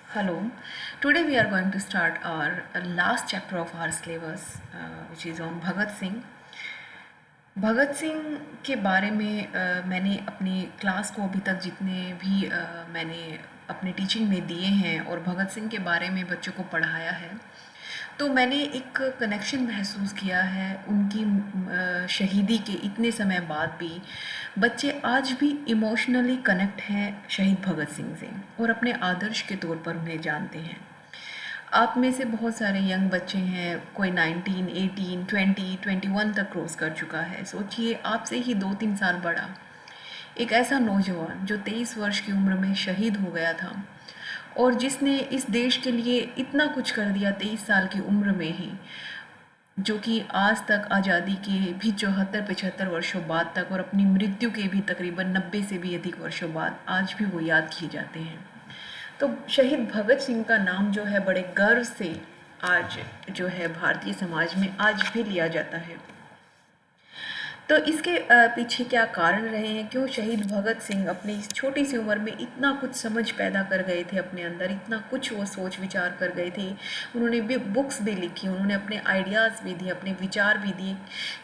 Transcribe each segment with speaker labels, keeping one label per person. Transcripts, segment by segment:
Speaker 1: Hello. Today we are going to start our last chapter of our syllabus, which is on Bhagat Singh. Bhagat Singh के बारे में मैंने अपनी class को अभी तक जितने भी मैंने अपने टीचिंग में दिए हैं और भगत सिंह के बारे में बच्चों को पढ़ाया है, तो मैंने एक कनेक्शन महसूस किया है उनकी शहीदी के इतने समय बाद भी बच्चे आज भी इमोशनली कनेक्ट हैं शहीद भगत सिंह से और अपने आदर्श के तौर पर उन्हें जानते हैं। आप में से बहुत सारे यंग बच्चे हैं, कोई 19, 18, 20, 21 तक क्रॉस कर चुका है। सोचिए आपसे ही 2-3 साल बड़ा एक ऐसा नौजवान जो 23 वर्ष की उम्र में शहीद हो गया था और जिसने इस देश के लिए इतना कुछ कर दिया 23 साल की उम्र में ही, जो कि आज तक आज़ादी के भी 74-75 वर्षों बाद तक और अपनी मृत्यु के भी तकरीबन 90 से भी अधिक वर्षों बाद आज भी वो याद किए जाते हैं। तो शहीद भगत सिंह का नाम जो है बड़े गर्व से आज जो है भारतीय समाज में आज भी लिया जाता है। तो इसके पीछे क्या कारण रहे हैं, क्यों शहीद भगत सिंह अपनी इस छोटी सी उम्र में इतना कुछ समझ पैदा कर गए थे अपने अंदर, इतना कुछ वो सोच विचार कर गए थे। उन्होंने भी बुक्स भी लिखी, उन्होंने अपने आइडियाज़ भी दिए, अपने विचार भी दिए।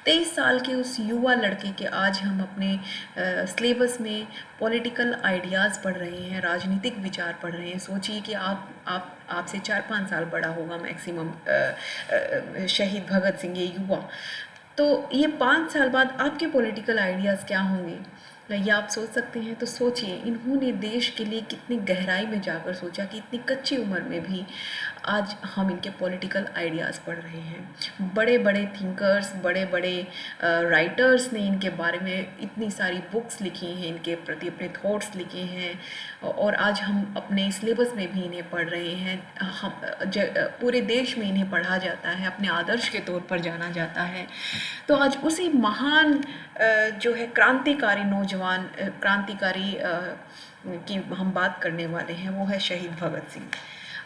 Speaker 1: 23 साल के उस युवा लड़के के आज हम अपने सिलेबस में पॉलिटिकल आइडियाज़ पढ़ रहे हैं, राजनीतिक विचार पढ़ रहे हैं। सोचिए कि आप आपसे 4-5 साल बड़ा होगा मैक्सिमम शहीद भगत सिंह ये युवा। तो ये 5 साल बाद आपके पॉलिटिकल आइडियाज़ क्या होंगे, ये आप सोच सकते हैं। तो सोचिए इन्होंने देश के लिए कितनी गहराई में जाकर सोचा कि इतनी कच्ची उम्र में भी आज हम इनके पॉलिटिकल आइडियाज़ पढ़ रहे हैं। बड़े बड़े थिंकर्स, बड़े बड़े राइटर्स ने इनके बारे में इतनी सारी बुक्स लिखी हैं, इनके प्रति अपने थॉट्स लिखे हैं और आज हम अपने सिलेबस में भी इन्हें पढ़ रहे हैं। हम पूरे देश में इन्हें पढ़ा जाता है, अपने आदर्श के तौर पर जाना जाता है। तो आज उसी महान जो है क्रांतिकारी नौजवान क्रांतिकारी की हम बात करने वाले हैं, वो है शहीद भगत सिंह।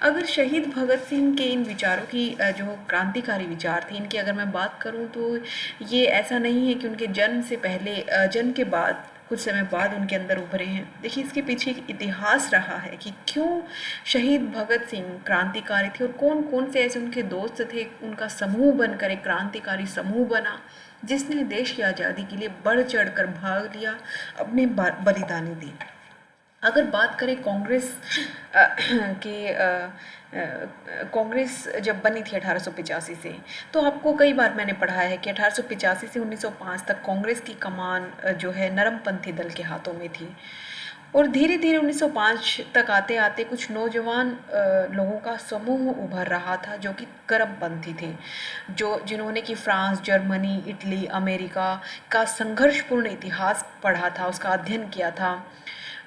Speaker 1: अगर शहीद भगत सिंह के इन विचारों की जो क्रांतिकारी विचार थे, इनकी अगर मैं बात करूं तो ये ऐसा नहीं है कि उनके जन्म से पहले जन्म के बाद कुछ समय बाद उनके अंदर उभरे हैं। देखिए इसके पीछे एक इतिहास रहा है कि क्यों शहीद भगत सिंह क्रांतिकारी थे और कौन कौन से ऐसे उनके दोस्त थे, उनका समूह बनकर एक क्रांतिकारी समूह बना जिसने देश की आज़ादी के लिए बढ़ चढ़ कर भाग लिया, अपने बलिदानी दी। अगर बात करें कांग्रेस के कांग्रेस जब बनी थी 1885 से, तो आपको कई बार मैंने पढ़ा है कि 1885 से 1905 तक कांग्रेस की कमान जो है नरमपंथी दल के हाथों में थी और धीरे धीरे 1905 तक आते आते कुछ नौजवान लोगों का समूह उभर रहा था जो कि गर्मपंथी थे, जो जिन्होंने कि फ्रांस, जर्मनी, इटली, अमेरिका का संघर्षपूर्ण इतिहास पढ़ा था, उसका अध्ययन किया था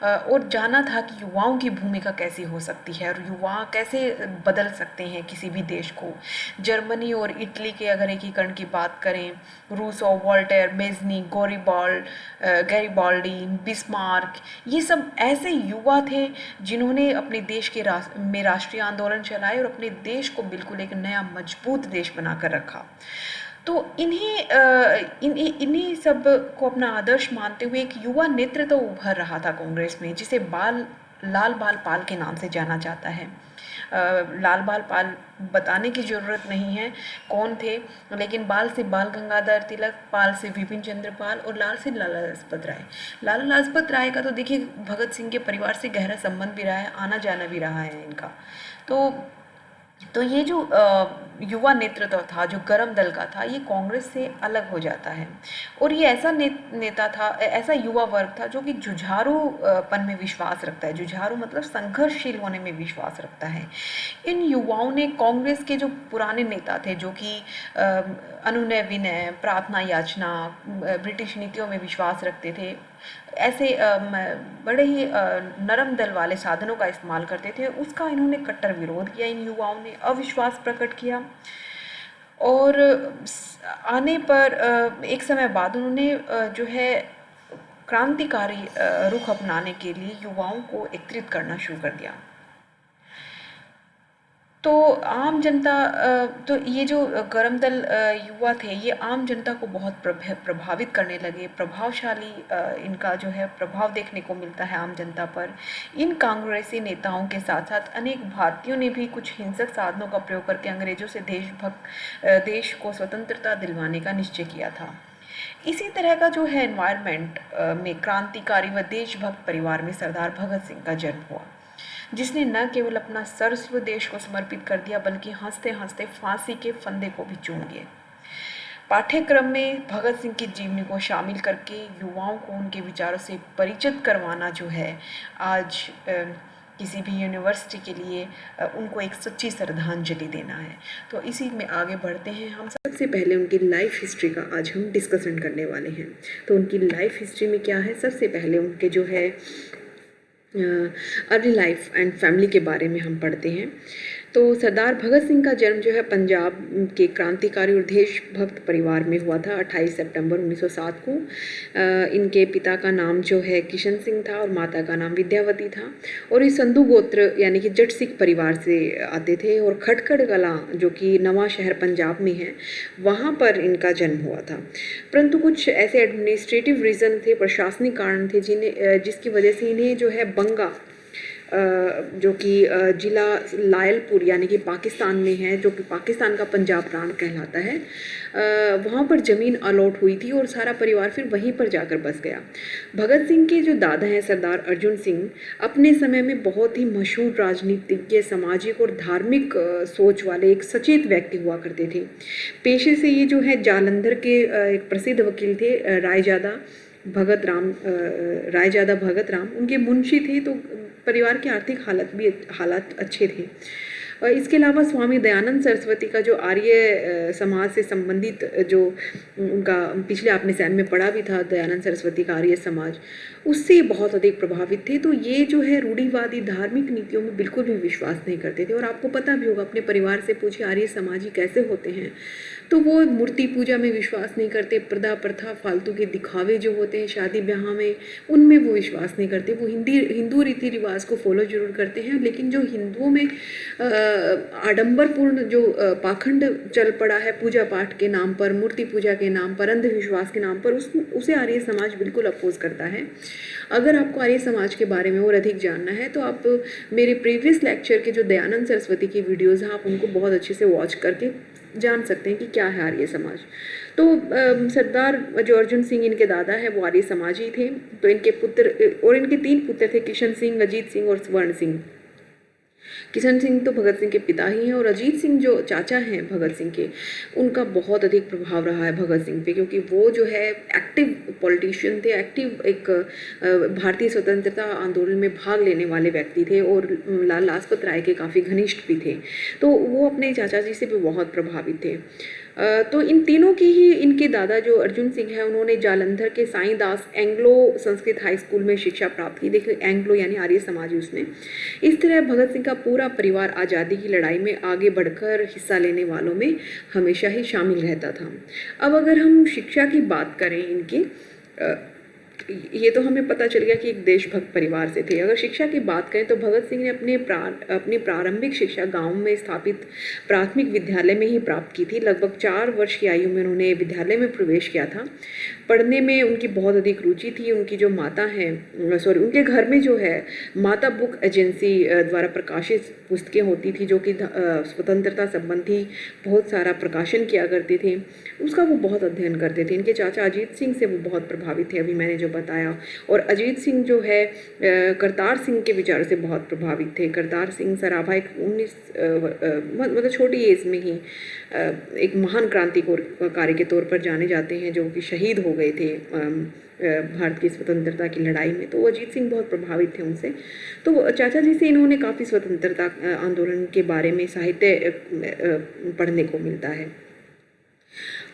Speaker 1: और जाना था कि युवाओं की भूमिका कैसी हो सकती है और युवा कैसे बदल सकते हैं किसी भी देश को। जर्मनी और इटली के अगर एकीकरण की बात करें, रूसो, वोल्टेयर, मेज़नी, गैरिबाल्डी, बिस्मार्क, ये सब ऐसे युवा थे जिन्होंने अपने देश के में राष्ट्रीय आंदोलन चलाए और अपने देश को बिल्कुल एक नया मजबूत देश बनाकर रखा। तो इन्हीं सब को अपना आदर्श मानते हुए एक युवा नेतृत्व उभर रहा था कांग्रेस में, जिसे लाल बाल पाल के नाम से जाना जाता है। लाल बाल पाल बताने की ज़रूरत नहीं है कौन थे, लेकिन बाल से बाल गंगाधर तिलक, पाल से विपिन चंद्र पाल और लाल से लाला लाजपत राय। लाला लाजपत राय का तो देखिए भगत सिंह के परिवार से गहरा संबंध भी रहा है, आना जाना भी रहा है इनका। तो ये जो युवा नेतृत्व था, जो गरम दल का था, ये कांग्रेस से अलग हो जाता है और ये ऐसा नेता था, ऐसा युवा वर्ग था जो कि जुझारू पन में विश्वास रखता है। जुझारू मतलब संघर्षशील होने में विश्वास रखता है। इन युवाओं ने कांग्रेस के जो पुराने नेता थे, जो कि अनुनय विनय, प्रार्थना याचना, ब्रिटिश नीतियों में विश्वास रखते थे, ऐसे बड़े ही नरम दल वाले साधनों का इस्तेमाल करते थे, उसका इन्होंने कट्टर विरोध किया। इन युवाओं ने अविश्वास प्रकट किया और आने पर एक समय बाद उन्होंने जो है क्रांतिकारी रुख अपनाने के लिए युवाओं को एकत्रित करना शुरू कर दिया। तो आम जनता तो ये जो करमदल युवा थे, ये आम जनता को बहुत प्रभावित करने लगे। प्रभावशाली इनका जो है प्रभाव देखने को मिलता है आम जनता पर। इन कांग्रेसी नेताओं के साथ साथ अनेक भारतीयों ने भी कुछ हिंसक साधनों का प्रयोग करके अंग्रेजों से देश को स्वतंत्रता दिलवाने का निश्चय किया था। इसी तरह का जो है एनवायरनमेंट में क्रांतिकारी व देशभक्त परिवार में सरदार भगत सिंह का जन्म हुआ, जिसने न केवल अपना सर्वस्व देश को समर्पित कर दिया, बल्कि हंसते हंसते फांसी के फंदे को भी चूम लिए। पाठ्यक्रम में भगत सिंह की जीवनी को शामिल करके युवाओं को उनके विचारों से परिचित करवाना जो है आज किसी भी यूनिवर्सिटी के लिए उनको एक सच्ची श्रद्धांजलि देना है। तो इसी में आगे बढ़ते हैं। हम सबसे पहले उनकी लाइफ हिस्ट्री का आज हम डिस्कशन करने वाले हैं। तो उनकी लाइफ हिस्ट्री में क्या है, सबसे पहले उनके जो है अर्ली लाइफ एंड फैमिली के बारे में हम पढ़ते हैं। तो सरदार भगत सिंह का जन्म जो है पंजाब के क्रांतिकारी और देशभक्त परिवार में हुआ था 28 सितंबर 1907 को। इनके पिता का नाम जो है किशन सिंह था और माता का नाम विद्यावती था, और ये संधू गोत्र यानी कि जट सिख परिवार से आते थे। और खटखड़ कलां जो कि नवा शहर पंजाब में है, वहाँ पर इनका जन्म हुआ था। परंतु कुछ ऐसे एडमिनिस्ट्रेटिव रीज़न थे, प्रशासनिक कारण थे जिसकी वजह से इन्हें जो है बंगा जो कि ज़िला लायलपुर यानी कि पाकिस्तान में है, जो कि पाकिस्तान का पंजाब प्रांत कहलाता है, वहाँ पर ज़मीन अलॉट हुई थी और सारा परिवार फिर वहीं पर जाकर बस गया। भगत सिंह के जो दादा हैं सरदार अर्जुन सिंह, अपने समय में बहुत ही मशहूर राजनीतिज्ञ, सामाजिक और धार्मिक सोच वाले एक सचेत व्यक्ति हुआ करते थे। पेशे से ये जो है जालंधर के एक प्रसिद्ध वकील थे, रायजादा भगत राम उनके मुंशी थे। तो परिवार की आर्थिक हालात अच्छे थे। इसके अलावा स्वामी दयानंद सरस्वती का जो आर्य समाज से संबंधित जो उनका पिछले आपने सैन में पढ़ा भी था, दयानंद सरस्वती का आर्य समाज, उससे बहुत अधिक प्रभावित थे। तो ये जो है रूढ़िवादी धार्मिक नीतियों में बिल्कुल भी विश्वास नहीं करते थे। और आपको पता भी होगा, अपने परिवार से पूछे आर्य समाजी कैसे होते हैं, तो वो मूर्ति पूजा में विश्वास नहीं करते, प्रथा प्रथा फालतू के दिखावे जो होते हैं शादी ब्याह में, उनमें वो विश्वास नहीं करते। वो हिंदू रीति रिवाज को फॉलो जरूर करते हैं, लेकिन जो हिंदुओं में आडंबरपूर्ण जो पाखंड चल पड़ा है पूजा पाठ के नाम पर, मूर्ति पूजा के नाम पर, अंधविश्वास के नाम पर, उसे आर्य समाज बिल्कुल अपोज करता है। अगर आपको आर्य समाज के बारे में और अधिक जानना है तो आप मेरे प्रीवियस लेक्चर के जो दयानंद सरस्वती की वीडियोज़ हैं, आप उनको बहुत अच्छे से वॉच करके जान सकते हैं कि क्या है आर्य समाज। तो सरदार जो अर्जुन सिंह इनके दादा है वो आर्य समाजी थे। तो इनके पुत्र, और इनके 3 पुत्र थे, किशन सिंह, अजीत सिंह और स्वर्ण सिंह। किशन सिंह तो भगत सिंह के पिता ही हैं, और अजीत सिंह जो चाचा हैं भगत सिंह के, उनका बहुत अधिक प्रभाव रहा है भगत सिंह पे, क्योंकि वो जो है एक्टिव पॉलिटिशियन थे, एक्टिव एक भारतीय स्वतंत्रता आंदोलन में भाग लेने वाले व्यक्ति थे, और लाला लाजपत राय के काफ़ी घनिष्ठ भी थे। तो वो अपने चाचा जी से भी बहुत प्रभावित थे। तो इन तीनों की ही, इनके दादा जो अर्जुन सिंह है, उन्होंने जालंधर के साईं दास एंग्लो संस्कृत हाई स्कूल में शिक्षा प्राप्त की। देखिए एंग्लो यानी आर्य समाज उसमें। इस तरह भगत सिंह का पूरा परिवार आज़ादी की लड़ाई में आगे बढ़कर हिस्सा लेने वालों में हमेशा ही शामिल रहता था। अब अगर हम शिक्षा की बात करें इनकी, ये तो हमें पता चल गया कि एक देशभक्त परिवार से थे। अगर शिक्षा की बात करें तो भगत सिंह ने अपनी प्रारंभिक शिक्षा गांव में स्थापित प्राथमिक विद्यालय में ही प्राप्त की थी। लगभग 4 वर्ष की आयु में उन्होंने विद्यालय में प्रवेश किया था। पढ़ने में उनकी बहुत अधिक रुचि थी। उनकी जो माता हैं, उनके घर में जो है माता बुक एजेंसी द्वारा प्रकाशित पुस्तकें होती थी, जो कि स्वतंत्रता संबंधी बहुत सारा प्रकाशन किया करते थे, उसका वो बहुत अध्ययन करते थे। इनके चाचा अजीत सिंह से वो बहुत प्रभावित थे, अभी मैंने जो बताया। और अजीत सिंह जो है करतार सिंह के विचारों से बहुत प्रभावित थे। करतार सिंह सराभा एक 19 मतलब छोटी एज में ही एक महान क्रांतिकारी के तौर पर जाने जाते हैं, जो कि शहीद हो गए थे भारत की स्वतंत्रता की लड़ाई में। तो अजीत सिंह बहुत प्रभावित थे उनसे। तो चाचा जी से इन्होंने काफ़ी स्वतंत्रता आंदोलन के बारे में साहित्य पढ़ने को मिलता है।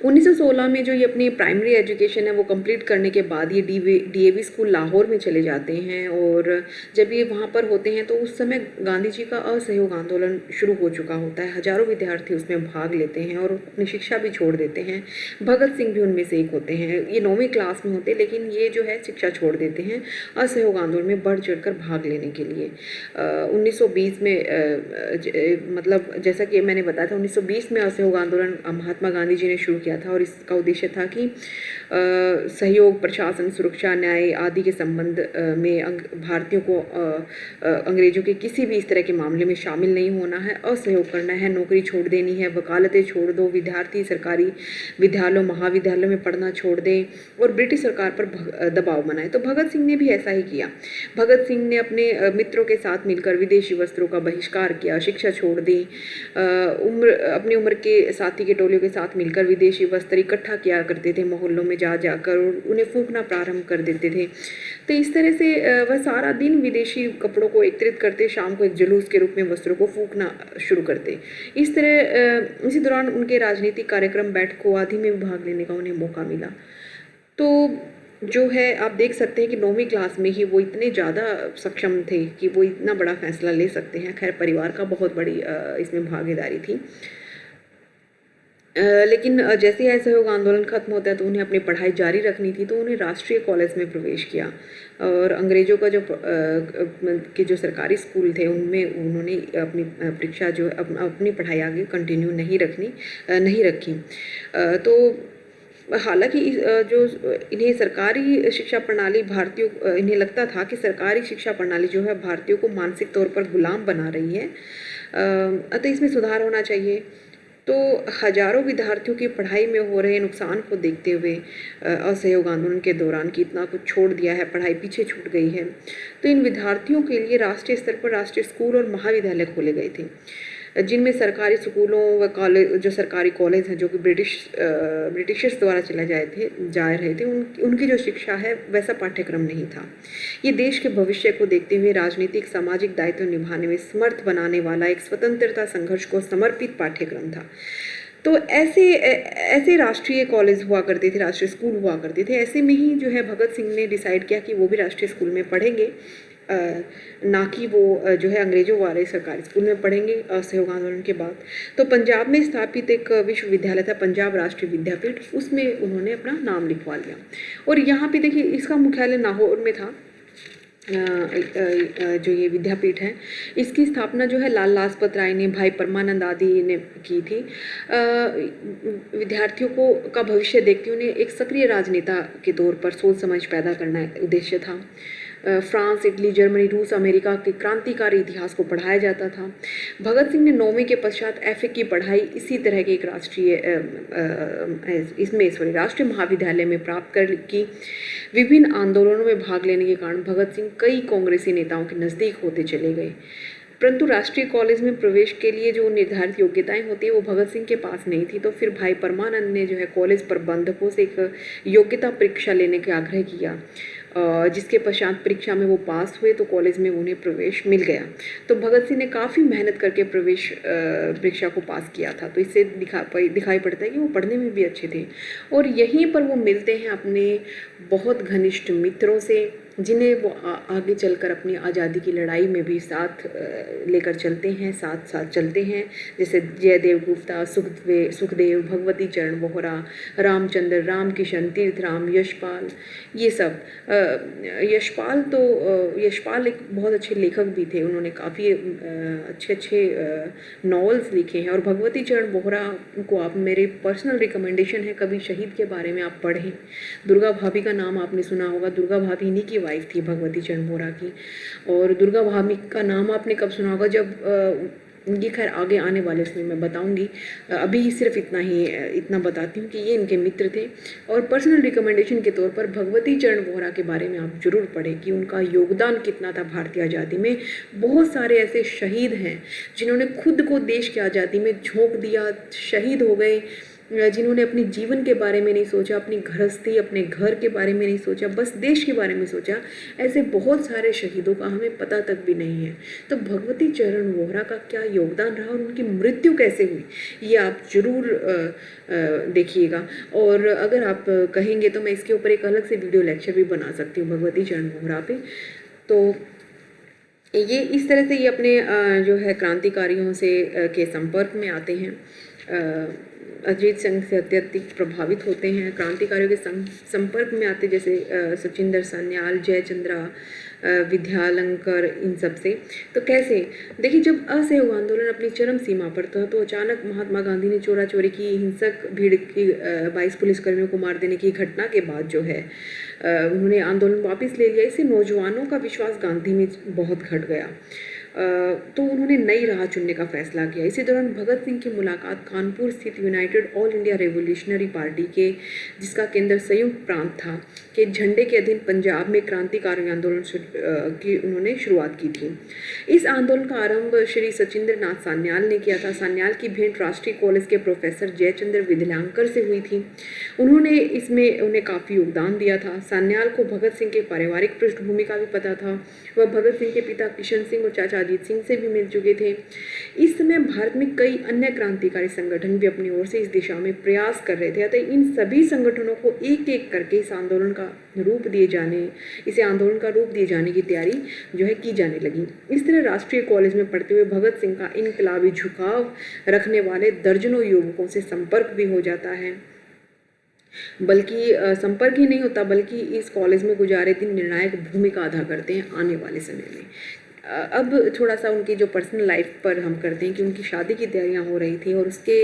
Speaker 2: 1916 में जो ये अपनी प्राइमरी एजुकेशन है वो कंप्लीट करने के बाद ये डीएवी स्कूल लाहौर में चले जाते हैं। और जब ये वहाँ पर होते हैं तो उस समय गांधी जी का असहयोग आंदोलन शुरू हो चुका होता है। हजारों विद्यार्थी उसमें भाग लेते हैं और अपनी शिक्षा भी छोड़ देते हैं। भगत सिंह भी उनमें से एक होते हैं। ये 9वीं क्लास में होते हैं, लेकिन ये जो है शिक्षा छोड़ देते हैं असहयोग आंदोलन में बढ़ चढ़ कर भाग लेने के लिए। 1920 में मतलब जैसा कि मैंने बताया था, 1920 में असहयोग आंदोलन महात्मा गांधी जी ने शुरू किया था और इसका उद्देश्य था कि सहयोग, प्रशासन, सुरक्षा, न्याय आदि के संबंध में भारतीयों को अंग्रेजों के किसी भी इस तरह के मामले में शामिल नहीं होना है, असहयोग करना है, नौकरी छोड़ देनी है, वकालतें छोड़ दो, विद्यार्थी सरकारी विद्यालयों महाविद्यालयों में पढ़ना छोड़ दें और ब्रिटिश सरकार पर दबाव बनाए। तो भगत सिंह ने भी ऐसा ही किया। भगत सिंह ने अपने मित्रों के साथ मिलकर विदेशी वस्त्रों का बहिष्कार किया, शिक्षा छोड़ दी, अपनी उम्र के साथी के टोलियों के साथ मिलकर विदेशी वस्त्र इकट्ठा किया करते थे मोहल्लों में जा जाकर और उन्हें फूंकना प्रारंभ कर देते थे। तो इस तरह से वह सारा दिन विदेशी कपड़ों को एकत्रित करते, शाम को एक जुलूस के रूप में वस्त्रों को फूंकना शुरू करते। इस तरह इसी दौरान उनके राजनीतिक कार्यक्रम, बैठकों आदि में भाग लेने का उन्हें मौका मिला। तो जो है आप देख सकते हैं कि 9वीं क्लास में ही वो इतने ज़्यादा सक्षम थे कि वो इतना बड़ा फैसला ले सकते हैं। खैर परिवार का बहुत बड़ी इसमें भागीदारी थी। लेकिन जैसे ही असहयोग आंदोलन खत्म होता है तो उन्हें अपनी पढ़ाई जारी रखनी थी, तो उन्हें राष्ट्रीय कॉलेज में प्रवेश किया और अंग्रेज़ों का जो के जो सरकारी स्कूल थे उनमें उन्होंने अपनी परीक्षा जो अपनी पढ़ाई आगे कंटिन्यू नहीं रखी। तो हालांकि जो इन्हें सरकारी शिक्षा प्रणाली भारतीयों इन्हें लगता था कि सरकारी शिक्षा प्रणाली जो है भारतीयों को मानसिक तौर पर गुलाम बना रही है, अतः इसमें सुधार होना चाहिए। तो हजारों विद्यार्थियों की पढ़ाई में हो रहे नुकसान को देखते हुए असहयोग आंदोलन के दौरान कि इतना कुछ छोड़ दिया है, पढ़ाई पीछे छूट गई है, तो इन विद्यार्थियों के लिए राष्ट्रीय स्तर पर राष्ट्रीय स्कूल और महाविद्यालय खोले गए थे, जिनमें सरकारी स्कूलों व कॉलेज, जो सरकारी कॉलेज हैं जो कि ब्रिटिशर्स द्वारा जा रहे थे उनकी जो शिक्षा है वैसा पाठ्यक्रम नहीं था। ये देश के भविष्य को देखते हुए राजनीतिक सामाजिक दायित्व निभाने में समर्थ बनाने वाला एक स्वतंत्रता संघर्ष को समर्पित पाठ्यक्रम था। तो ऐसे राष्ट्रीय कॉलेज हुआ करते थे, राष्ट्रीय स्कूल हुआ करते थे। ऐसे में ही जो है भगत सिंह ने डिसाइड किया कि वो भी राष्ट्रीय स्कूल में पढ़ेंगे, ना कि वो जो है अंग्रेजों वाले सरकारी स्कूल में पढ़ेंगे असहयोग आंदोलन के बाद। तो पंजाब में स्थापित एक विश्वविद्यालय था, पंजाब राष्ट्रीय विद्यापीठ, उसमें उन्होंने अपना नाम लिखवा लिया। और यहाँ पे देखिए इसका मुख्यालय लाहौर में था। जो ये विद्यापीठ है इसकी स्थापना जो है लाल लाजपत राय ने, भाई परमानंद आदि ने की थी। विद्यार्थियों का भविष्य देखते हुए एक सक्रिय राजनेता के तौर पर सोच समझ पैदा करना उद्देश्य था। फ्रांस, इटली, जर्मनी, रूस, अमेरिका के क्रांतिकारी इतिहास को पढ़ाया जाता था। भगत सिंह ने 9वीं के पश्चात एफए की पढ़ाई इसी तरह के एक राष्ट्रीय महाविद्यालय में प्राप्त कर की। विभिन्न आंदोलनों में भाग लेने के कारण भगत सिंह कई कांग्रेसी नेताओं के नज़दीक होते चले गए, परंतु राष्ट्रीय कॉलेज में प्रवेश के लिए जो निर्धारित योग्यताएं होती है वो भगत सिंह के पास नहीं थी। तो फिर भाई परमानंद ने जो है कॉलेज प्रबंधकों से एक योग्यता परीक्षा लेने का आग्रह किया, जिसके पश्चात परीक्षा में वो पास हुए तो कॉलेज में उन्हें प्रवेश मिल गया। तो भगत सिंह ने काफ़ी मेहनत करके प्रवेश परीक्षा को पास किया था। तो इससे दिखाई पड़ता है कि वो पढ़ने में भी अच्छे थे। और यहीं पर वो मिलते हैं अपने बहुत घनिष्ठ मित्रों से, जिन्हें वो आगे चलकर अपनी आज़ादी की लड़ाई में भी साथ लेकर चलते हैं, साथ साथ चलते हैं। जैसे जयदेव गुप्ता, सुखदेव, भगवती चरण बोहरा, रामचंद्र, रामकिशन, तीर्थराम, यशपाल, ये सब। यशपाल एक बहुत अच्छे लेखक भी थे, उन्होंने काफ़ी अच्छे नॉवेल्स लिखे हैं। और भगवती चरण बोहरा को आप, मेरे पर्सनल रिकमेंडेशन है, कभी शहीद के बारे में आप पढ़ें। दुर्गा भाभी का नाम आपने सुना होगा, दुर्गा भाभी इन्हीं की वाइफ थी भगवती चरण बोहरा की। और दुर्गा भाभी का नाम आपने कब सुना होगा, जब ये खैर आगे आने वाले उसमें मैं बताऊंगी। अभी सिर्फ इतना बताती हूँ कि ये इनके मित्र थे। और पर्सनल रिकमेंडेशन के तौर पर भगवती चरण बोहरा के बारे में आप ज़रूर पढ़ें कि उनका योगदान कितना था भारतीय आज़ादी में। बहुत सारे ऐसे शहीद हैं जिन्होंने खुद को देश की आज़ादी में झोंक दिया, शहीद हो गए, जिन्होंने अपने जीवन के बारे में नहीं सोचा, अपनी गृहस्थी, अपने घर के बारे में नहीं सोचा, बस देश के बारे में सोचा, ऐसे बहुत सारे शहीदों का हमें पता तक भी नहीं है। तो भगवती चरण वोहरा का क्या योगदान रहा और उनकी मृत्यु कैसे हुई, ये आप जरूर देखिएगा। और अगर आप कहेंगे तो मैं इसके ऊपर एक अलग से वीडियो लेक्चर भी बना सकती हूँ भगवती चरण वोहरा पे। तो ये इस तरह से ये अपने जो है क्रांतिकारियों से के संपर्क में आते हैं, अजीत सिंह से अत्यधिक प्रभावित होते हैं, क्रांतिकारियों के संपर्क में आते, जैसे सचिंदर सान्याल, जयचंद्रा, विद्यालंकर, इन सब से। तो कैसे देखिए, जब असहयोग आंदोलन अपनी चरम सीमा पर था तो अचानक महात्मा गांधी ने चोरा चोरी की हिंसक भीड़ की 22 पुलिसकर्मियों को मार देने की घटना के बाद जो है उन्होंने आंदोलन वापस ले लिया। इससे नौजवानों का विश्वास गांधी में बहुत घट गया। तो उन्होंने नई राह चुनने का फैसला किया। इसी दौरान भगत सिंह की मुलाकात कानपुर स्थित United all India revolutionary party के, जिसका केंद्र संयुक्त प्रांत था, के झंडे के अधीन पंजाब में क्रांतिकारी आंदोलन की उन्होंने शुरुआत की थी। इस आंदोलन का आरंभ श्री सचिंद्र नाथ सान्याल ने किया था। सान्याल की भेंट राष्ट्रीय कॉलेज के प्रोफेसर जयचंद्र विद्यालंकर से हुई थी। उन्होंने इसमें उन्हें काफ़ी योगदान दिया था। सान्याल को भगत सिंह के पारिवारिक पृष्ठभूमि का भी पता था। वह भगत सिंह के पिता किशन सिंह और चाचा अजीत सिंह से भी मिल चुके थे। इस समय भारत में कई अन्य क्रांतिकारी संगठन भी अपनी ओर से इस दिशा में प्रयास कर रहे थे। अतः इन सभी संगठनों को एक एक करके इस आंदोलन का रूप दिए जाने की तैयारी जो है की जाने लगी। इस तरह राष्ट्रीय कॉलेज में पढ़ते हुए भगत सिंह का इनकलाबी झुकाव रखने वाले दर्जनों युवकों से संपर्क भी हो जाता है। बल्कि संपर्क ही नहीं होता, बल्कि इस कॉलेज में गुजारे दिन निर्णायक भूमिका अदा करते हैं आने वाले समय में। अब थोड़ा सा उनकी जो पर्सनल लाइफ पर हम करते हैं कि उनकी शादी की तैयारियां हो रही थी, और उसके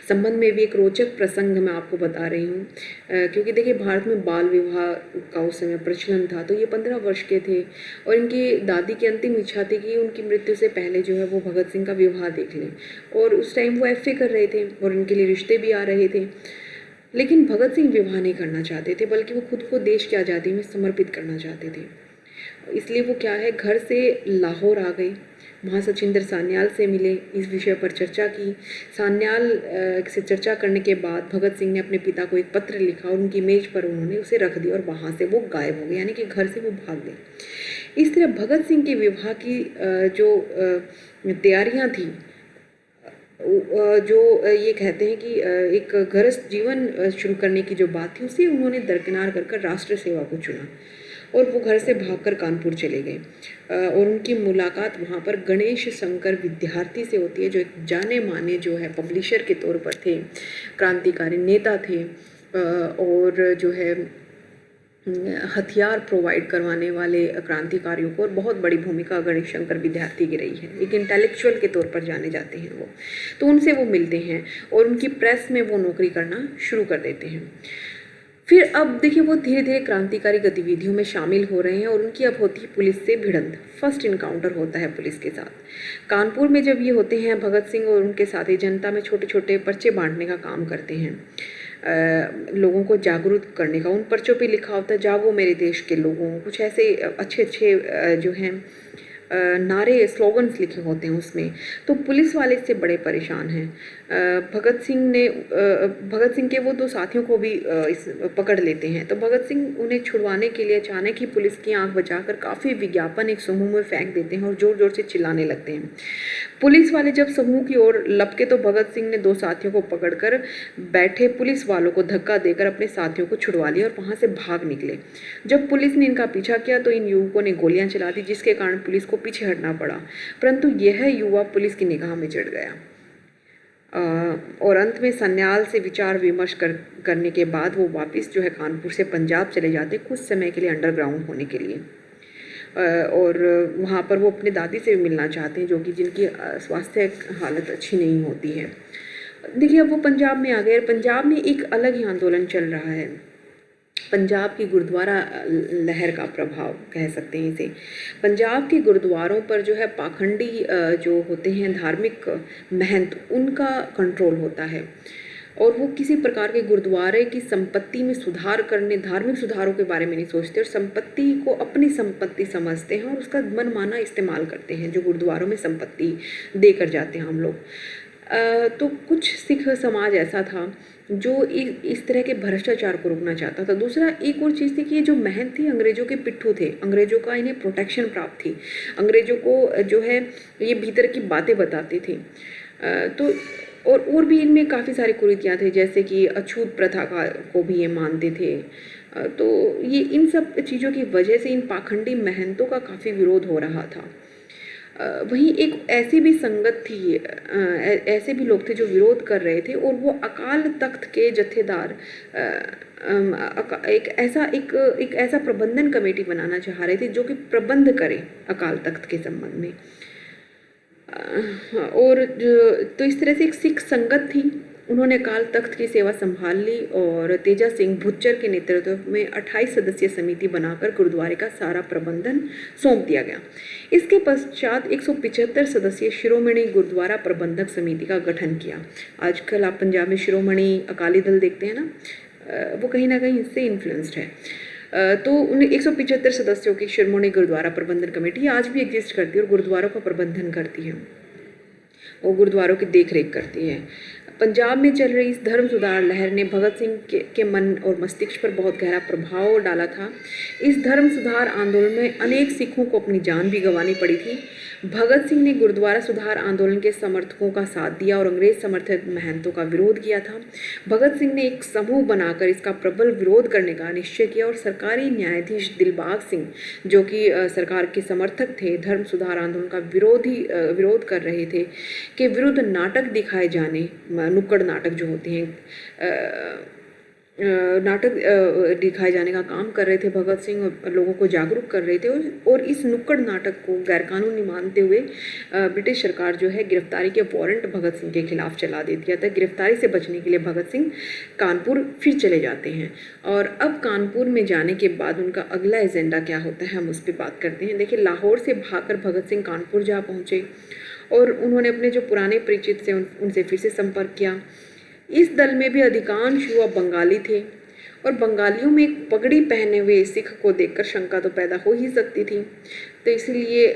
Speaker 2: संबंध में भी एक रोचक प्रसंग मैं आपको बता रही हूँ। क्योंकि देखिए, भारत में बाल विवाह का उस समय प्रचलन था। तो ये 15 वर्ष के थे और इनकी दादी की अंतिम इच्छा थी कि उनकी मृत्यु से पहले जो है वो भगत सिंह का विवाह देख लें। और उस टाइम वो FA कर रहे थे और इनके लिए रिश्ते भी आ रहे थे। लेकिन भगत सिंह विवाह नहीं करना चाहते थे, बल्कि वो खुद को देश की आज़ादी में समर्पित करना चाहते थे। इसलिए वो क्या है, घर से लाहौर आ गए, वहाँ सचिंदर सान्याल से मिले, इस विषय पर चर्चा की। सान्याल से चर्चा करने के बाद भगत सिंह ने अपने पिता को एक पत्र लिखा और उनकी मेज पर उन्होंने उसे रख दिया और वहाँ से वो गायब हो गए, यानी कि घर से वो भाग गए। इस तरह भगत सिंह के विवाह की जो तैयारियाँ थी, जो ये कहते हैं कि एक गृहस्थ जीवन शुरू करने की जो बात थी, उसे उन्होंने दरकिनार कर राष्ट्र सेवा को चुना और वो घर से भागकर कानपुर चले गए। और उनकी मुलाकात वहाँ पर गणेश शंकर विद्यार्थी से होती है, जो एक जाने माने जो है पब्लिशर के तौर पर थे, क्रांतिकारी नेता थे, और जो है हथियार प्रोवाइड करवाने वाले क्रांतिकारियों को, और बहुत बड़ी भूमिका गणेश शंकर विद्यार्थी की रही है। एक इंटेलेक्चुअल के तौर पर जाने जाते हैं वो। तो उनसे वो मिलते हैं और उनकी प्रेस में वो नौकरी करना शुरू कर देते हैं। फिर अब देखिए, वो धीरे धीरे क्रांतिकारी गतिविधियों में शामिल हो रहे हैं और उनकी अब होती है पुलिस से भिड़ंत। फर्स्ट इनकाउंटर होता है पुलिस के साथ। कानपुर में जब ये होते हैं, भगत सिंह और उनके साथी जनता में छोटे छोटे पर्चे बांटने का काम करते हैं, लोगों को जागरूक करने का। उन पर्चों पे लिखा होता है, जागो मेरे देश के लोगों, कुछ ऐसे अच्छे अच्छे जो हैं नारे, स्लोगन्स लिखे होते हैं उसमें। तो पुलिस वाले इससे बड़े परेशान हैं। भगत सिंह के वो दो साथियों को भी पकड़ लेते हैं। तो भगत सिंह उन्हें छुड़वाने के लिए अचानक ही पुलिस की आंख बचाकर काफ़ी विज्ञापन एक समूह में फेंक देते हैं और ज़ोर ज़ोर से चिल्लाने लगते हैं। पुलिस वाले जब समूह की ओर लपके तो भगत सिंह ने दो साथियों को पकड़कर बैठे पुलिस वालों को धक्का देकर अपने साथियों को छुड़वा लिया और वहाँ से भाग निकले। जब पुलिस ने इनका पीछा किया तो इन युवकों ने गोलियां चला दी, जिसके कारण पुलिस को पीछे हटना पड़ा। परंतु यह युवा पुलिस की निगाह में चढ़ गया। और अंत में सान्याल से विचार विमर्श करने के बाद वो वापस जो है कानपुर से पंजाब चले जाते कुछ समय के लिए अंडरग्राउंड होने के लिए। और वहाँ पर वो अपने दादी से भी मिलना चाहते हैं, जो कि जिनकी स्वास्थ्य हालत अच्छी नहीं होती है। देखिए, अब वो पंजाब में आ गए। पंजाब में एक अलग ही आंदोलन चल रहा है, पंजाब की गुरुद्वारा लहर का प्रभाव कह सकते हैं इसे। पंजाब के गुरुद्वारों पर जो है पाखंडी जो होते हैं धार्मिक महंत, उनका कंट्रोल होता है और वो किसी प्रकार के गुरुद्वारे की संपत्ति में सुधार करने, धार्मिक सुधारों के बारे में नहीं सोचते और संपत्ति को अपनी संपत्ति समझते हैं और उसका मनमाना इस्तेमाल करते हैं, जो गुरुद्वारों में संपत्ति देकर जाते हैं हम लोग। तो कुछ सिख समाज ऐसा था जो इस तरह के भ्रष्टाचार को रोकना चाहता था। दूसरा एक और चीज़ थी कि ये जो महंत थी अंग्रेज़ों के पिट्ठू थे, अंग्रेज़ों का इन्हें प्रोटेक्शन प्राप्त थी, अंग्रेज़ों को जो है ये भीतर की बातें बताती थी। तो और भी इनमें काफ़ी सारी कुरीतियाँ थी, जैसे कि अछूत प्रथा को भी ये मानते थे। तो ये इन सब चीज़ों की वजह से इन पाखंडी महंतों का काफ़ी विरोध हो रहा था। वहीं एक ऐसी भी संगत थी, ऐसे भी लोग थे जो विरोध कर रहे थे, और वो अकाल तख्त के जत्थेदार एक ऐसा प्रबंधन कमेटी बनाना चाह रहे थे जो कि प्रबंध करे अकाल तख्त के संबंध में। और तो इस तरह से एक सिख संगत थी, उन्होंने अकाल तख्त की सेवा संभाल ली और तेजा सिंह भुच्चर के नेतृत्व में 28 सदस्यीय समिति बनाकर गुरुद्वारे का सारा प्रबंधन सौंप दिया गया। इसके पश्चात 175 सदस्यीय शिरोमणि गुरुद्वारा प्रबंधक समिति का गठन किया। आजकल आप पंजाब में शिरोमणि अकाली दल देखते हैं ना, वो कहीं ना कहीं इससे इन्फ्लुएंस्ड है। तो उन 175 सदस्यों की शिरोमणि गुरुद्वारा प्रबंधन कमेटी आज भी एग्जिस्ट करती है और गुरुद्वारों का प्रबंधन करती है, वो गुरुद्वारों की देखरेख करती है। पंजाब में चल रही इस धर्म सुधार लहर ने भगत सिंह के मन और मस्तिष्क पर बहुत गहरा प्रभाव डाला था। इस धर्म सुधार आंदोलन में अनेक सिखों को अपनी जान भी गंवानी पड़ी थी। भगत सिंह ने गुरुद्वारा सुधार आंदोलन के समर्थकों का साथ दिया और अंग्रेज समर्थित महंतों का विरोध किया था। भगत सिंह ने एक समूह बनाकर इसका प्रबल विरोध करने का निश्चय किया और सरकारी न्यायाधीश दिलबाग सिंह, जो कि सरकार के समर्थक थे, धर्म सुधार आंदोलन का विरोध कर रहे थे, के विरुद्ध नाटक दिखाए जाने, नुक्कड़ नाटक जो होते हैं, नाटक दिखाए जाने का काम कर रहे थे भगत सिंह, और लोगों को जागरूक कर रहे थे। और इस नुक्कड़ नाटक को गैरकानूनी मानते हुए ब्रिटिश सरकार जो है गिरफ्तारी के वारंट भगत सिंह के खिलाफ चला देती है। तो गिरफ्तारी से बचने के लिए भगत सिंह कानपुर फिर चले जाते हैं। और अब कानपुर में जाने के बाद उनका अगला एजेंडा क्या होता है, हम उस पर बात करते हैं। देखिए, लाहौर से भागकर भगत सिंह कानपुर जा पहुँचे और उन्होंने अपने जो पुराने परिचित से उनसे फिर से संपर्क किया। इस दल में भी अधिकांश युवा बंगाली थे और बंगालियों में एक पगड़ी पहने हुए सिख को देखकर शंका तो पैदा हो ही सकती थी, तो इसलिए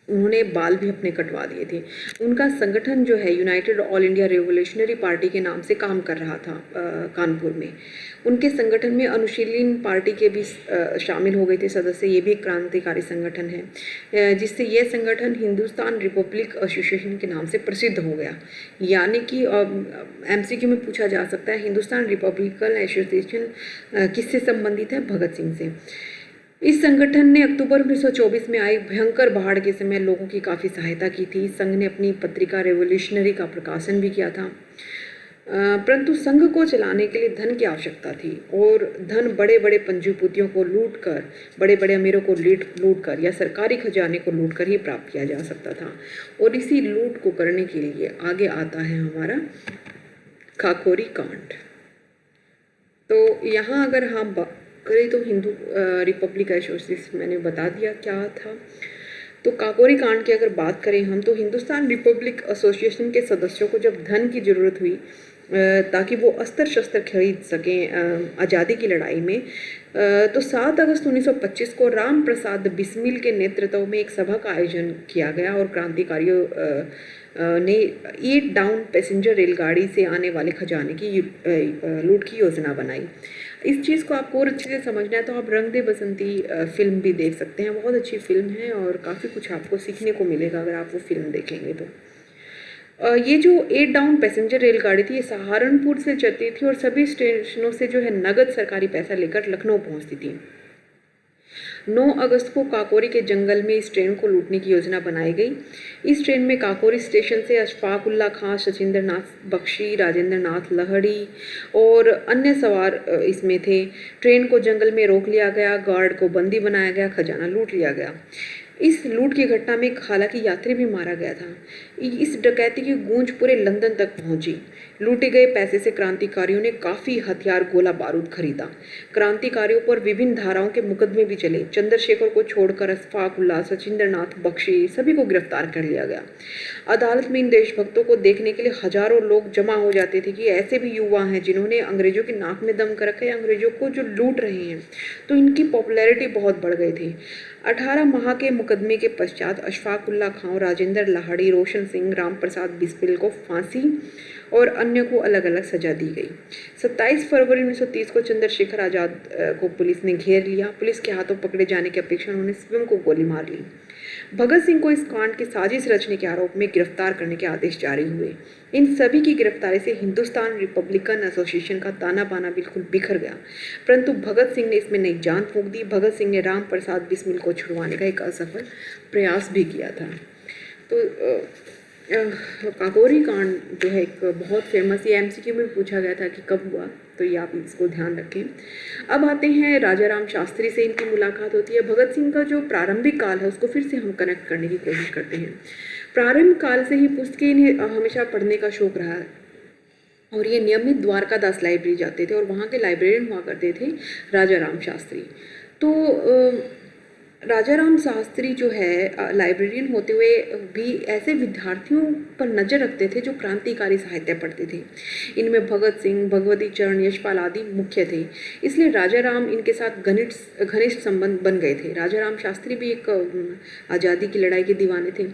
Speaker 2: उन्होंने बाल भी अपने कटवा दिए थे। उनका संगठन जो है United all India revolutionary party के नाम से काम कर रहा था कानपुर में। उनके संगठन में अनुशीलन पार्टी के भी शामिल हो गए थे सदस्य। ये भी एक क्रांतिकारी संगठन है, जिससे यह संगठन हिंदुस्तान रिपब्लिक एसोसिएशन के नाम से प्रसिद्ध हो गया। यानी कि एमसीक्यू में पूछा जा सकता है, हिंदुस्तान रिपब्लिकन एसोसिएशन किससे संबंधित है? भगत सिंह से। इस संगठन ने अक्टूबर 1924 में आई भयंकर बाढ़ के समय लोगों की काफ़ी सहायता की थी। संघ ने अपनी पत्रिका रेवोल्यूशनरी का प्रकाशन भी किया था, परंतु संघ को चलाने के लिए धन की आवश्यकता थी और धन बड़े बड़े पंजीपुतियों को लूटकर, बड़े बड़े अमीरों को लूट कर या सरकारी खजाने को लूट कर ही प्राप्त किया जा सकता था। और इसी लूट को करने के लिए आगे आता है हमारा काकोरी कांड। तो यहाँ अगर हम करें तो हिंदू रिपब्लिक एसोसिएशन मैंने बता दिया क्या था। तो काकोरी कांड की अगर बात करें हम, तो हिंदुस्तान रिपब्लिक एसोसिएशन के सदस्यों को जब धन की ज़रूरत हुई ताकि वो अस्त्र शस्त्र खरीद सकें आज़ादी की लड़ाई में, तो 7 अगस्त 1925 को राम प्रसाद बिस्मिल के नेतृत्व में एक सभा का आयोजन किया गया और क्रांतिकारियों ने 8 डाउन पैसेंजर रेलगाड़ी से आने वाले खजाने की लूट की योजना बनाई। इस चीज़ को आपको और अच्छे से समझना है तो आप रंग दे बसंती फिल्म भी देख सकते हैं। बहुत अच्छी फिल्म है और काफ़ी कुछ आपको सीखने को मिलेगा अगर आप वो फिल्म देखेंगे तो। ये जो 8 डाउन पैसेंजर रेलगाड़ी थी, ये सहारनपुर से चलती थी और सभी स्टेशनों से जो है नगद सरकारी पैसा लेकर लखनऊ पहुंचती थी। 9 अगस्त को काकोरी के जंगल में इस ट्रेन को लूटने की योजना बनाई गई। इस ट्रेन में काकोरी स्टेशन से अशफाक उल्ला खां, सचिंद्र नाथ बख्शी, राजेंद्र नाथ लहड़ी और अन्य सवार इसमें थे। ट्रेन को जंगल में रोक लिया गया, गार्ड को बंदी बनाया गया, खजाना लूट लिया गया। इस लूट की घटना में हालांकि यात्री भी मारा गया था। इस डकैती की गूंज पूरे लंदन तक पहुंची। लूटे गए पैसे से क्रांतिकारियों ने काफ़ी हथियार, गोला बारूद खरीदा। क्रांतिकारियों पर विभिन्न धाराओं के मुकदमे भी चले। चंद्रशेखर को छोड़कर अशफाक उल्ला, सचिंद्र नाथ बख्शी सभी को गिरफ्तार कर लिया गया। अदालत में इन देशभक्तों को देखने के लिए हजारों लोग जमा हो जाते थे कि ऐसे भी युवा हैं जिन्होंने अंग्रेजों की नाक में दम कर रखा है, अंग्रेजों को जो लूट रहे हैं, तो इनकी पॉपुलैरिटी बहुत बढ़ गई थी। 18 माह के मुकदमे के पश्चात अशफाक उल्ला खां, राजेंद्र लाहड़ी, रोशन सिंह, राम प्रसाद बिस्मिल को फांसी और अन्य को अलग अलग सजा दी गई। 27 फरवरी 1930 को चंद्रशेखर आज़ाद को पुलिस ने घेर लिया। पुलिस के हाथों पकड़े जाने की अपेक्षा उन्होंने स्वयं को गोली मार ली। भगत सिंह को इस कांड की साजिश रचने के आरोप में गिरफ्तार करने के आदेश जारी हुए। इन सभी की गिरफ्तारी से हिंदुस्तान रिपब्लिकन एसोसिएशन का ताना बाना बिल्कुल बिखर गया, परंतु भगत सिंह ने इसमें नई जान फूंक दी। भगत सिंह ने राम प्रसाद बिस्मिल को छुड़वाने का एक असफल प्रयास भी किया था। तो काकोरी कांड जो है एक बहुत फेमस, ये एमसीक्यू में पूछा गया था कि कब हुआ, तो ये आप इसको ध्यान रखें। अब आते हैं राजा राम शास्त्री से इनकी मुलाकात होती है। भगत सिंह का जो प्रारंभिक काल है उसको फिर से हम कनेक्ट करने की कोशिश करते हैं। प्रारंभ काल से ही पुस्तकें इन्हें हमेशा पढ़ने का शौक रहा है और ये नियमित द्वारका दास लाइब्रेरी जाते थे और वहाँ के लाइब्रेरियन हुआ करते थे राजा राम शास्त्री। तो राजा राम शास्त्री जो है लाइब्रेरियन होते हुए भी ऐसे विद्यार्थियों पर नज़र रखते थे जो क्रांतिकारी साहित्य पढ़ते थे। इनमें भगत सिंह, भगवती चरण, यशपाल आदि मुख्य थे। इसलिए राजा राम इनके साथ घनिष्ठ संबंध बन गए थे। राजा राम शास्त्री भी एक आज़ादी की लड़ाई के दीवाने थे।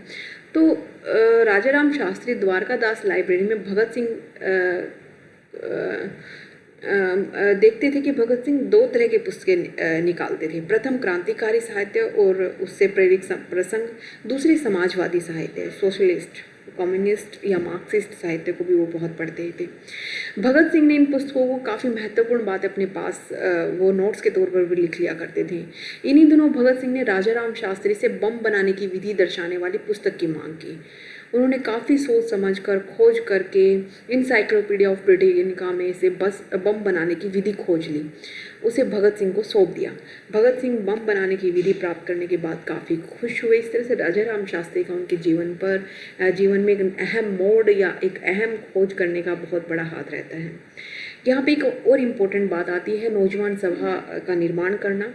Speaker 2: तो राजा राम शास्त्री द्वारका दास लाइब्रेरी में भगत सिंह देखते थे कि भगत सिंह दो तरह के पुस्तकें निकालते थे। प्रथम क्रांतिकारी साहित्य और उससे प्रेरित प्रसंग, दूसरी समाजवादी साहित्य, सोशलिस्ट, कम्युनिस्ट या मार्क्सिस्ट साहित्य को भी वो बहुत पढ़ते थे। भगत सिंह ने इन पुस्तकों को काफ़ी महत्वपूर्ण बात अपने पास वो नोट्स के तौर पर भी लिख लिया करते थे। इन्हीं दिनों भगत सिंह ने राजा राम शास्त्री से बम बनाने की विधि दर्शाने वाली पुस्तक की मांग की। उन्होंने काफ़ी सोच समझ कर खोज करके इनसाइक्लोपीडिया ऑफ ब्रिटानिका में से बम बनाने की विधि खोज ली, उसे भगत सिंह को सौंप दिया। भगत सिंह बम बनाने की विधि प्राप्त करने के बाद काफ़ी खुश हुए। इस तरह से राजा राम शास्त्री का उनके जीवन में एक अहम मोड़ या एक अहम खोज करने का बहुत बड़ा हाथ रहता है। यहाँ पे एक और इम्पोर्टेंट बात आती है नौजवान सभा का निर्माण करना।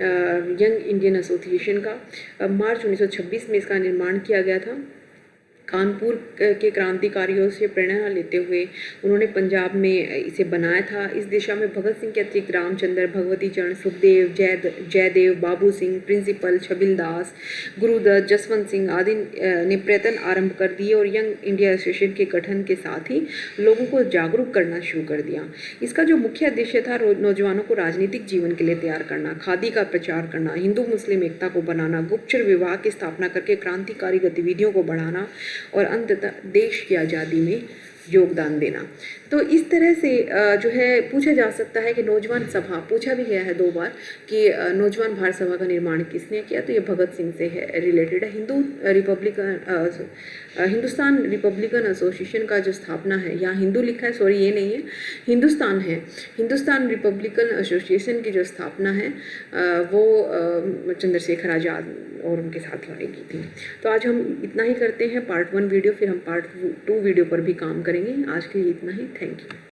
Speaker 2: यंग इंडियन एसोसिएशन का मार्च 1926 में इसका निर्माण किया गया था। कानपुर के क्रांतिकारियों से प्रेरणा लेते हुए उन्होंने पंजाब में इसे बनाया था। इस दिशा में भगत सिंह के अतिरिक्त रामचंद्र, भगवती चरण, सुखदेव, जयदेव, बाबू सिंह, प्रिंसिपल, छबिल दास, गुरुदत्त, जसवंत सिंह आदि ने प्रयत्न आरंभ कर दिए और यंग इंडिया एसोसिएशन के गठन के साथ ही लोगों को जागरूक करना शुरू कर दिया। इसका जो मुख्य उद्देश्य था नौजवानों को राजनीतिक जीवन के लिए तैयार करना, खादी का प्रचार करना, हिंदू मुस्लिम एकता को बनाना, गुप्तचर विभाग की स्थापना करके क्रांतिकारी गतिविधियों को बढ़ाना और अंततः देश की आज़ादी में योगदान देना। तो इस तरह से जो है पूछा जा सकता है कि नौजवान सभा, पूछा भी गया है 2 बार कि नौजवान भारत सभा का निर्माण किसने किया, तो ये भगत सिंह से है रिलेटेड है। हिंदुस्तान रिपब्लिकन एसोसिएशन का जो स्थापना है, यहाँ हिंदू लिखा है, सॉरी ये नहीं है, हिंदुस्तान है। हिंदुस्तान रिपब्लिकन एसोसिएशन की जो स्थापना है वो चंद्रशेखर आज़ाद और उनके साथ लड़ाई की थी। तो आज हम इतना ही करते हैं, पार्ट 1 वीडियो, फिर हम पार्ट 2 वीडियो पर भी काम करेंगे। आज के लिए इतना ही, थैंक यू।